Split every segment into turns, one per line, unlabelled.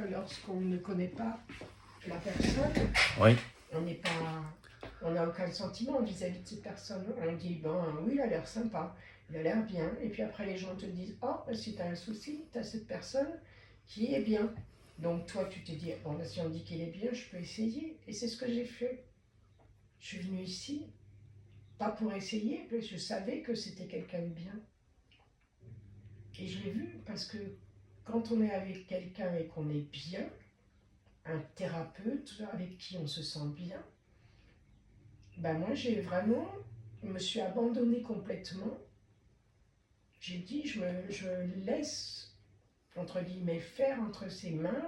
Lorsqu'on ne connaît pas la personne,
Oui.
on n'a aucun sentiment vis-à-vis de cette personne. On dit, oui, il a l'air sympa, il a l'air bien. Et puis après, les gens te disent, oh, si tu as un souci, tu as cette personne qui est bien. Donc toi, tu te dis, si on dit qu'il est bien, je peux essayer. Et c'est ce que j'ai fait. Je suis venue ici, pas pour essayer, mais je savais que c'était quelqu'un de bien. Et je l'ai vu parce que quand on est avec quelqu'un et qu'on est bien, un thérapeute avec qui on se sent bien, moi je me suis abandonnée complètement. J'ai dit, je laisse, entre guillemets, faire entre ses mains,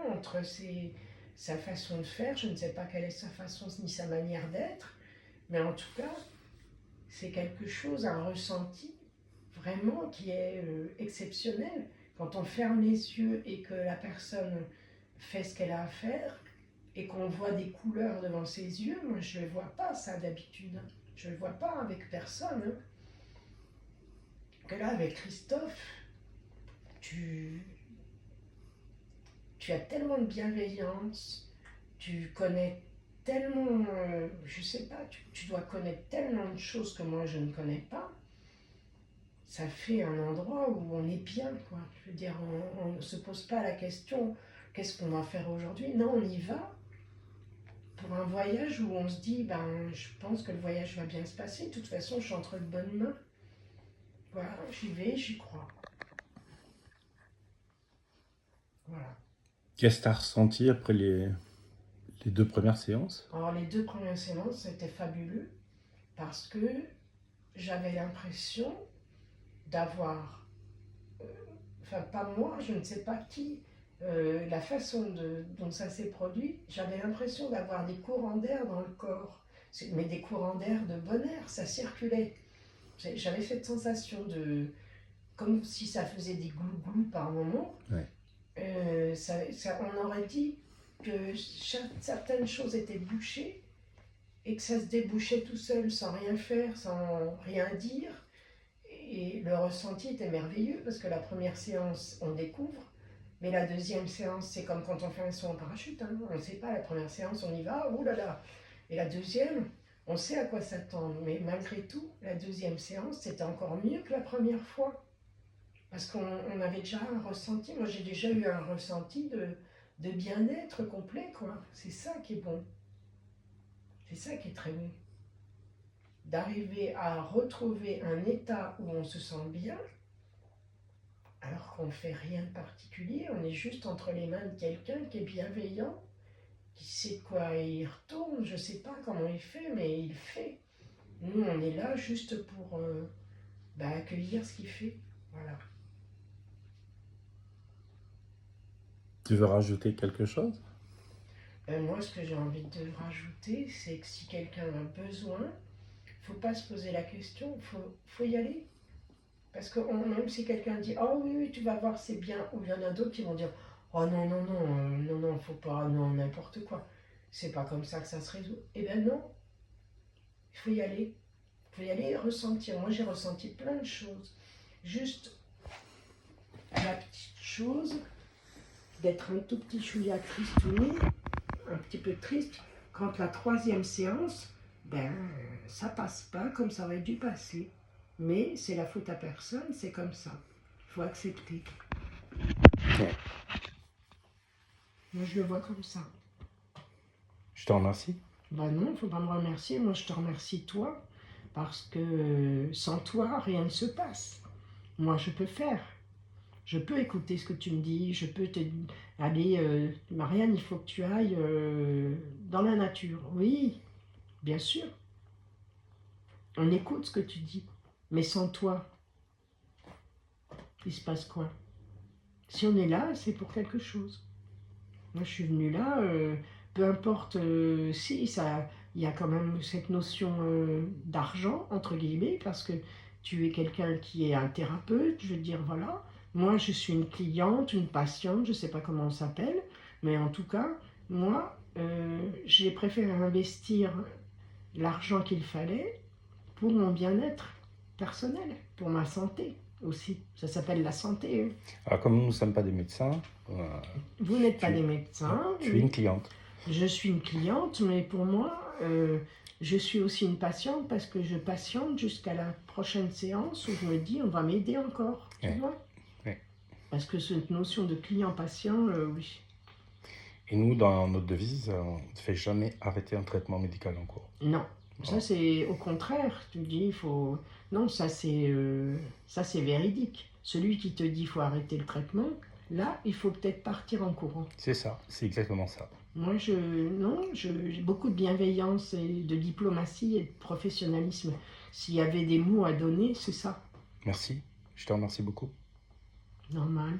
sa façon de faire. Je ne sais pas quelle est sa façon ni sa manière d'être, mais en tout cas, c'est quelque chose, un ressenti vraiment qui est exceptionnel. Quand on ferme les yeux et que la personne fait ce qu'elle a à faire et qu'on voit des couleurs devant ses yeux, moi je ne le vois pas ça d'habitude. Je ne le vois pas avec personne. Que là, avec Christophe, tu as tellement de bienveillance, tu connais tellement, je sais pas, tu dois connaître tellement de choses que moi je ne connais pas. Ça fait un endroit où on est bien, quoi. Je veux dire, on ne se pose pas la question, qu'est-ce qu'on va faire aujourd'hui? Non, on y va pour un voyage où on se dit, je pense que le voyage va bien se passer. De toute façon, je suis entre de bonnes mains. Voilà, j'y vais, j'y crois. Voilà.
Qu'est-ce que tu as ressenti après les 2 premières séances?
Alors, les 2 premières séances, c'était fabuleux parce que j'avais l'impression d'avoir, pas moi, je ne sais pas qui, la façon dont ça s'est produit, j'avais l'impression d'avoir des courants d'air dans le corps, mais des courants d'air de bon air, ça circulait. J'avais cette sensation comme si ça faisait des glou-glou par moment.
Ouais.
On aurait dit que certaines choses étaient bouchées et que ça se débouchait tout seul, sans rien faire, sans rien dire. Et le ressenti était merveilleux parce que la première séance, on découvre, mais la deuxième séance, c'est comme quand on fait un saut en parachute. On ne sait pas, la première séance, on y va, oulala. Et la deuxième, on sait à quoi s'attendre. Mais malgré tout, la deuxième séance, c'était encore mieux que la première fois. Parce qu'on avait déjà un ressenti, moi j'ai déjà eu un ressenti de bien-être complet, quoi. C'est ça qui est bon. C'est ça qui est très bon. D'arriver à retrouver un état où on se sent bien, alors qu'on ne fait rien de particulier, on est juste entre les mains de quelqu'un qui est bienveillant, qui sait quoi il retourne, je ne sais pas comment il fait, mais il fait. Nous, on est là juste pour accueillir ce qu'il fait. Voilà.
Tu veux rajouter quelque chose?
Moi, ce que j'ai envie de rajouter, c'est que si quelqu'un a besoin, il ne faut pas se poser la question, faut y aller. Parce que même si quelqu'un dit « Oh oui, oui, tu vas voir, c'est bien », ou il y en a d'autres qui vont dire « Oh non, non, non, non, non, faut pas, non, n'importe quoi. C'est pas comme ça que ça se résout. » Eh bien non, il faut y aller. Il faut y aller et ressentir. Moi, j'ai ressenti plein de choses. Juste la petite chose d'être un tout petit chouïa tristouné, un petit peu triste, quand la troisième séance, ça passe pas comme ça aurait dû passer. Mais c'est la faute à personne, c'est comme ça. Il faut accepter.
Ouais.
Moi, je le vois comme ça.
Je te remercie.
Non, il ne faut pas me remercier. Moi, je te remercie toi, parce que sans toi, rien ne se passe. Moi, je peux faire. Je peux écouter ce que tu me dis. Je peux te aller, Marianne, il faut que tu ailles dans la nature. Oui, bien sûr. On écoute ce que tu dis. Mais sans toi, il se passe quoi? Si on est là, c'est pour quelque chose. Moi, je suis venue là, peu importe si ça, il y a quand même cette notion d'argent, entre guillemets, parce que tu es quelqu'un qui est un thérapeute, je veux dire, voilà. Moi, je suis une cliente, une patiente, je ne sais pas comment on s'appelle, mais en tout cas, moi, j'ai préféré investir l'argent qu'il fallait pour mon bien-être personnel, pour ma santé. aussi. Ça s'appelle la santé. Hein.
Alors, comme nous ne sommes pas des médecins,
Vous n'êtes pas
tu-
des médecins.
tu es une cliente.
Je suis une cliente, mais pour moi, je suis aussi une patiente parce que je patiente jusqu'à la prochaine séance où je me dis on va m'aider encore. Tu
Ouais.
vois
Ouais.
Parce que cette notion de client-patient, oui.
Et nous, dans notre devise, on ne fait jamais arrêter un traitement médical en cours.
Non. Ça, c'est au contraire. Tu dis, il faut. Non, ça, c'est véridique. Celui qui te dit il faut arrêter le traitement, là, il faut peut-être partir en courant.
C'est ça, c'est exactement ça.
Moi, j'ai beaucoup de bienveillance et de diplomatie et de professionnalisme. S'il y avait des mots à donner, c'est ça.
Merci, je te remercie beaucoup.
Normal.